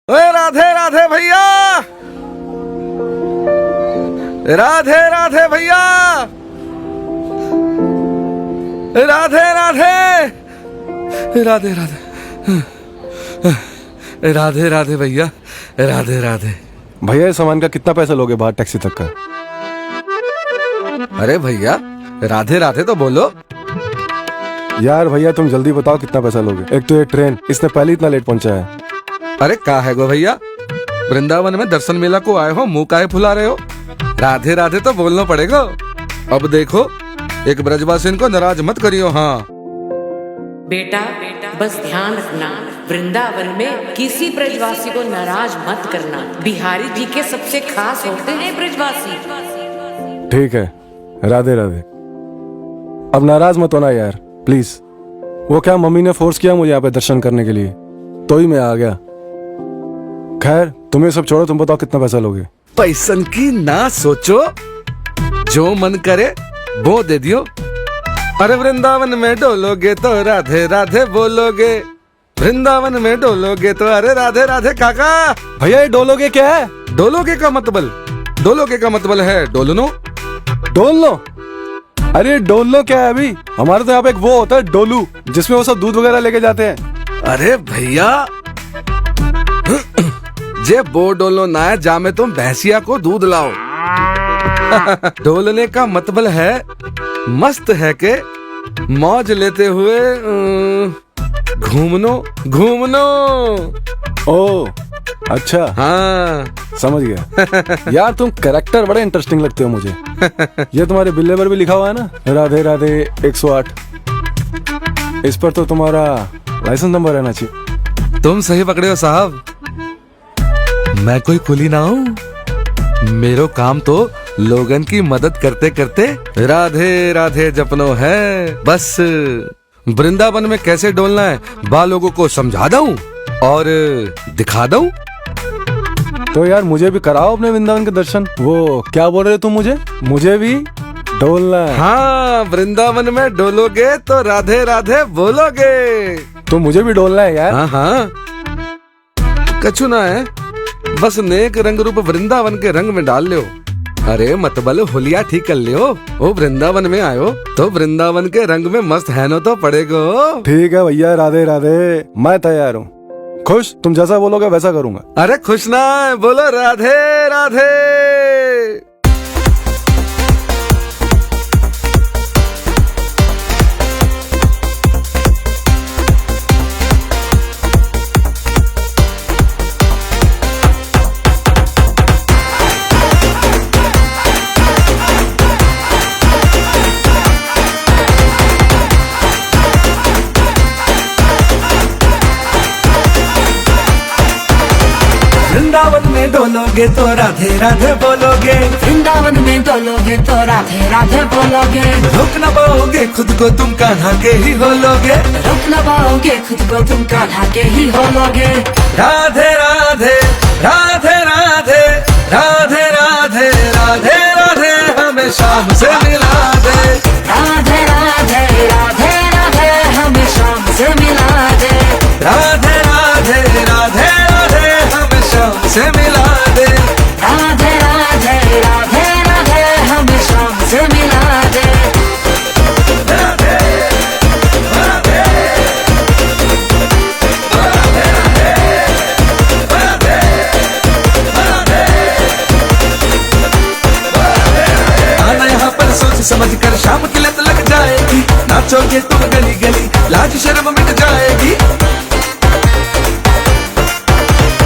ओए राधे राधे भैया, राधे राधे भैया, राधे राधे राधे राधे राधे राधे भैया, राधे राधे। भैया इस सामान का कितना पैसा लोगे बाहर टैक्सी तक का? अरे भैया राधे राधे तो बोलो। यार भैया तुम जल्दी बताओ कितना पैसा लोगे। एक तो ये ट्रेन इसने पहले इतना लेट पहुंचा है। अरे का है गो भैया, वृंदावन में दर्शन मेला को आए हो, मुंह काहे फुला रहे हो? राधे राधे तो बोलना पड़ेगा। अब देखो एक ब्रजवासी को नाराज मत करियो। हाँ बेटा बस ध्यान रखना, वृंदावन में किसी ब्रजवासी को नाराज मत करना। बिहारी जी के सबसे खास होते हैं ब्रजवासी। ठीक है राधे राधे। अब नाराज मत होना यार प्लीज। वो क्या मम्मी ने फोर्स किया मुझे यहाँ पे दर्शन करने के लिए, तो ही मैं आ गया। खैर तुम्हें सब छोड़ो, तुम बताओ कितना पैसा लोगे। पैसन की ना सोचो, जो मन करे वो दे दियो। अरे वृंदावन में डोलोगे तो राधे राधे बोलोगे, वृंदावन में डोलोगे तो अरे राधे राधे। काका भैया ये डोलोगे क्या है? डोलोगे का मतलब है डोलनो। डोलनो? अरे डोलनो क्या है? अभी हमारे तो यहाँ पे एक वो होता है डोलू, जिसमें वो सब दूध वगैरह लेके जाते हैं। अरे भैया जे बो डोलो ना है, जामे तुम भैंसिया को दूध लाओ। डोलने का मतलब है मस्त है के मौज लेते हुए घूमनो। ओ अच्छा हाँ समझ गया। यार तुम कैरेक्टर बड़े इंटरेस्टिंग लगते हो मुझे। ये तुम्हारे बिल्ले पर भी लिखा हुआ है ना, राधे राधे 108। इस पर तो तुम्हारा लाइसेंस नंबर रहना चाहिए। तुम सही पकड़े हो साहब। मैं कोई कुली ना हूँ, मेरो काम तो लोगन की मदद करते करते राधे राधे जपनो है। बस वृंदावन में कैसे डोलना है बा लोगों को समझा दूं और दिखा दूं। तो यार मुझे भी कराओ अपने वृंदावन के दर्शन। वो क्या बोल रहे तुम मुझे भी डोलना है। हाँ वृंदावन में डोलोगे तो राधे राधे बोलोगे। तो मुझे भी डोलना है यार। हाँ कछु ना है, बस नेक रंग रूप वृंदावन के रंग में डाल लो। अरे मतबल होलिया ठीक कर लियो। ओ वृंदावन में आयो तो वृंदावन के रंग में मस्त हैनो तो पड़ेगो। ठीक है भैया राधे राधे, मैं तैयार हूँ। खुश, तुम जैसा बोलोगे वैसा करूँगा। अरे खुश ना है, बोलो राधे राधे। वृंदावन में डोलोगे तो राधे राधे बोलोगे, वृंदावन में डोलोगे तो राधे राधे बोलोगे। रोक न पाओगे खुद को तुम कान्हा के ही होलोगे, रोक न पाओगे खुद को तुम कान्हा के ही होलोगे। राधे राधे राधे राधे राधे राधे राधे राधे हमें शाम से मिला दे। राधे राधे राधे राधे हमें शाम से मिला दे। राधे राधे राधे राधे हमें शाम से मिला दे। राधे राधे राधे राधे हमें शाम से मिला दे। आना यहाँ पर सोच समझ कर, शाम की लत लग जाएगी। नाचोगे तुम गली गली, लाज शर्म मिट जाएगी।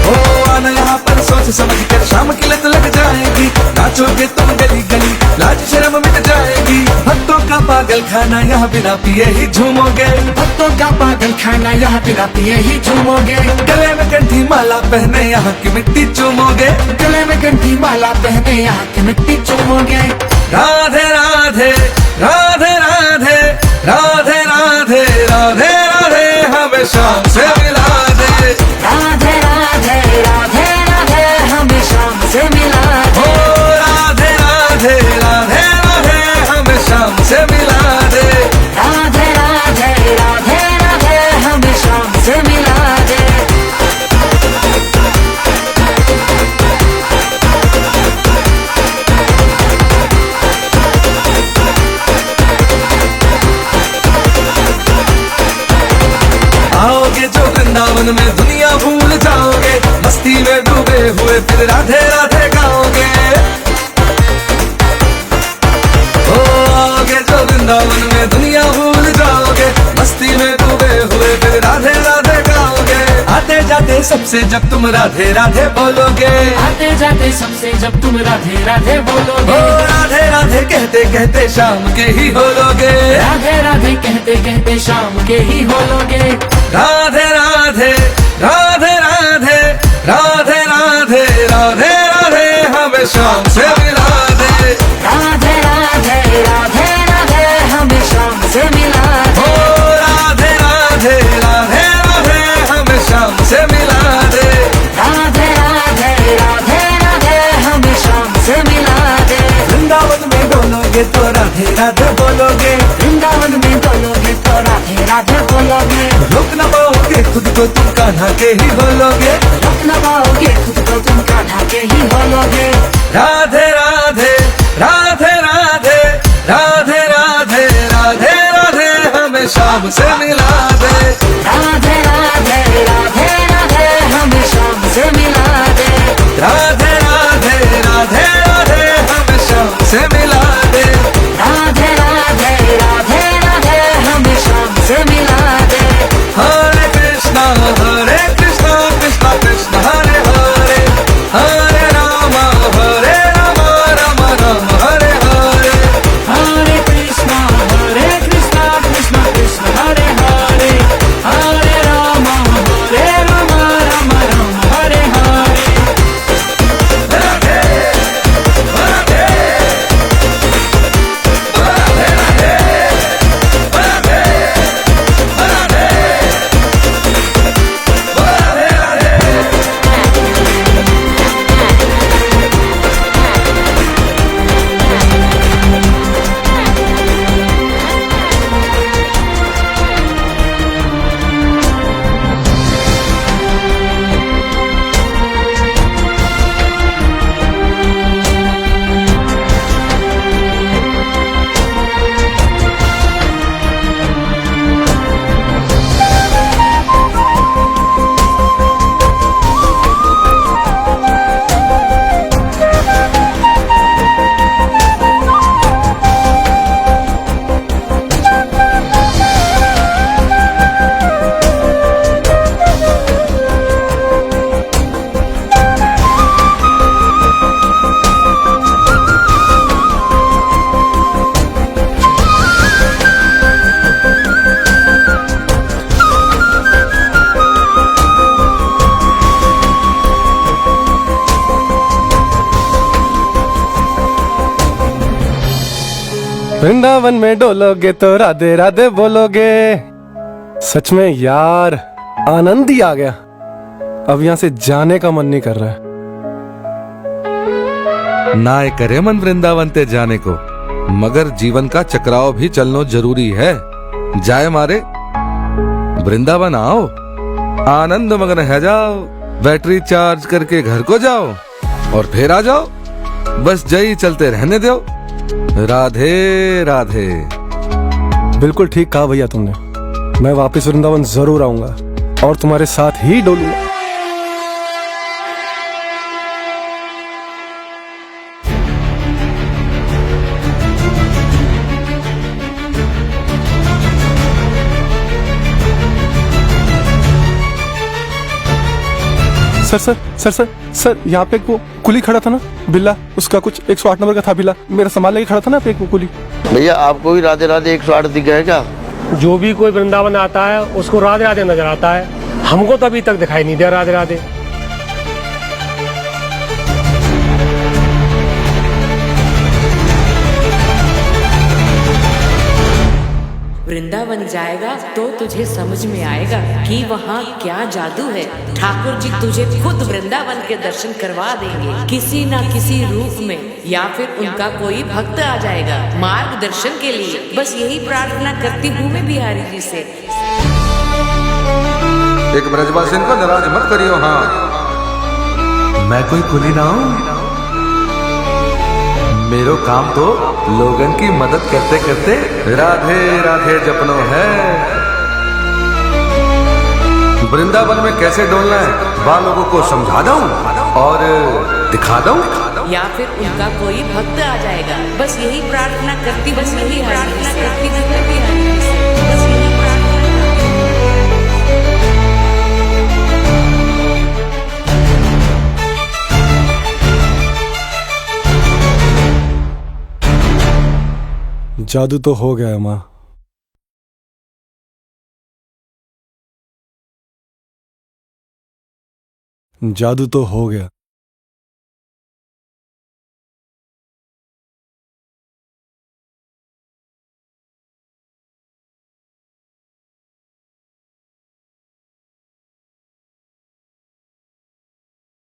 ओ आना यहाँ पर सोच समझ कर, शाम की लत लग जाएगी। नाचोगे तुम गली गली, लाज शर्म मिट जाएगी। भक्तों का पागल खाना यहाँ बिना पिए ही झूमोगे। भक्तों का पागल खाना यहाँ बिना पिए ही झूमोगे। गले में कंठी माला पहने यहाँ की मिट्टी चूमोगे। गले में कंठी माला पहने यहाँ की मिट्टी चूमोगे। राधे राधे राधे राधे राधे राधे राधे राधे हमें शाम से मिला दे। राधे राधे राधे राधे हमें शाम से मिला दे। ओ राधे राधे राधे राधे हमें शाम से मिला दे। राधे राधे राधे राधे हमें शाम से मिला दे। हुए फिर राधे राधे गाओगे। ओ आओगे जो वृंदावन में दुनिया भूल जाओगे, मस्ती में डूबे हुए फिर राधे राधे गाओगे। आते जाते सबसे जब तुम राधे राधे बोलोगे, आते जाते सबसे जब तुम राधे राधे ओ बोलोगे, राधे राधे कहते कहते शाम के ही होलोगे। राधे राधे कहते कहते शाम के ही होलोगे। राधे राधे राधे राधे राधे राधे राधे राधे हमें शाम से मिला दे। राधे राधे राधे राधे हमें शाम से मिला ओ दे। राधे राधे राधे राधे हमें शाम से मिला दे। राधे राधे राधे राधे हमें शाम से मिला दे। वृंदावन में डोलोगे तो राधे राधे बोलोगे, वृंदावन में बोलोगे तो राधे राधे बोलोगे। रोक न पाओगे खुद को तुम कान्हा के ही बोलोगे। रोक न पाओगे खुद को तुम कान्हा के ही बोलोगे। राधे राधे राधे राधे राधे राधे राधे राधे हमें शाम से मिला दे। राधे राधे राधे राधे हमें शाम से मिला दे। राधे राधे राधे राधे हमें शाम से मिला दे। राधे राधे राधे राधे हमें शाम से मिला दे। हरे कृष्णा कृष्णा कृष्णा हरे हरे, हरे राम राम राम हरे हरे। हरे कृष्णा कृष्णा कृष्णा हरे हरे, हरे राम राम राम हरे हरे। वृंदावन में डोलोगे तो राधे राधे बोलोगे। सच में यार आनंद ही आ गया, अब यहाँ से जाने का मन नहीं कर रहा है। नाय करे मन वृंदावन ते जाने को, मगर जीवन का चक्राव भी चलना जरूरी है। जाए मारे वृंदावन आओ, आनंद मगन है जाओ, बैटरी चार्ज करके घर को जाओ और फिर आ जाओ। बस जई चलते रहने दो। राधे राधे। बिल्कुल ठीक कहा भैया तुमने, मैं वापस वृंदावन जरूर आऊंगा और तुम्हारे साथ ही डोलूंगा। Sir sir sir sir sir यहाँ पे एक वो कुली खड़ा था ना, बिल्ला, उसका कुछ 108 नंबर का था बिल्ला, मेरा सामान लेके खड़ा था ना पे एक वो कुली। भैया आपको भी राधे राधे 108 दिख गया है क्या? जो भी कोई वृंदावन आता है उसको राधे राधे नजर आता है, हमको तो अभी तक दिखाई नहीं दिया राधे राधे। वृंदावन जाएगा तो तुझे समझ में आएगा कि वहाँ क्या जादू है। ठाकुर जी तुझे खुद वृंदावन के दर्शन करवा देंगे, किसी न किसी रूप में, या फिर उनका कोई भक्त आ जाएगा मार्गदर्शन के लिए। बस यही प्रार्थना करती हूँ मैं बिहारी जी से। एक ब्रजवासी को नाराज मत करियो। हाँ, मैं कोई कुली ना हूँ, मेरो काम तो लोगन की मदद करते करते राधे राधे जपनो है। वृंदावन में कैसे डोलना है वह लोगों को समझा दूं। और दिखा दो। या फिर उनका कोई भक्त आ जाएगा। बस यही प्रार्थना करती, बस यही प्रार्थना करती, बस यही प्रार्थना। जादू तो हो गया माँ, जादू तो हो गया।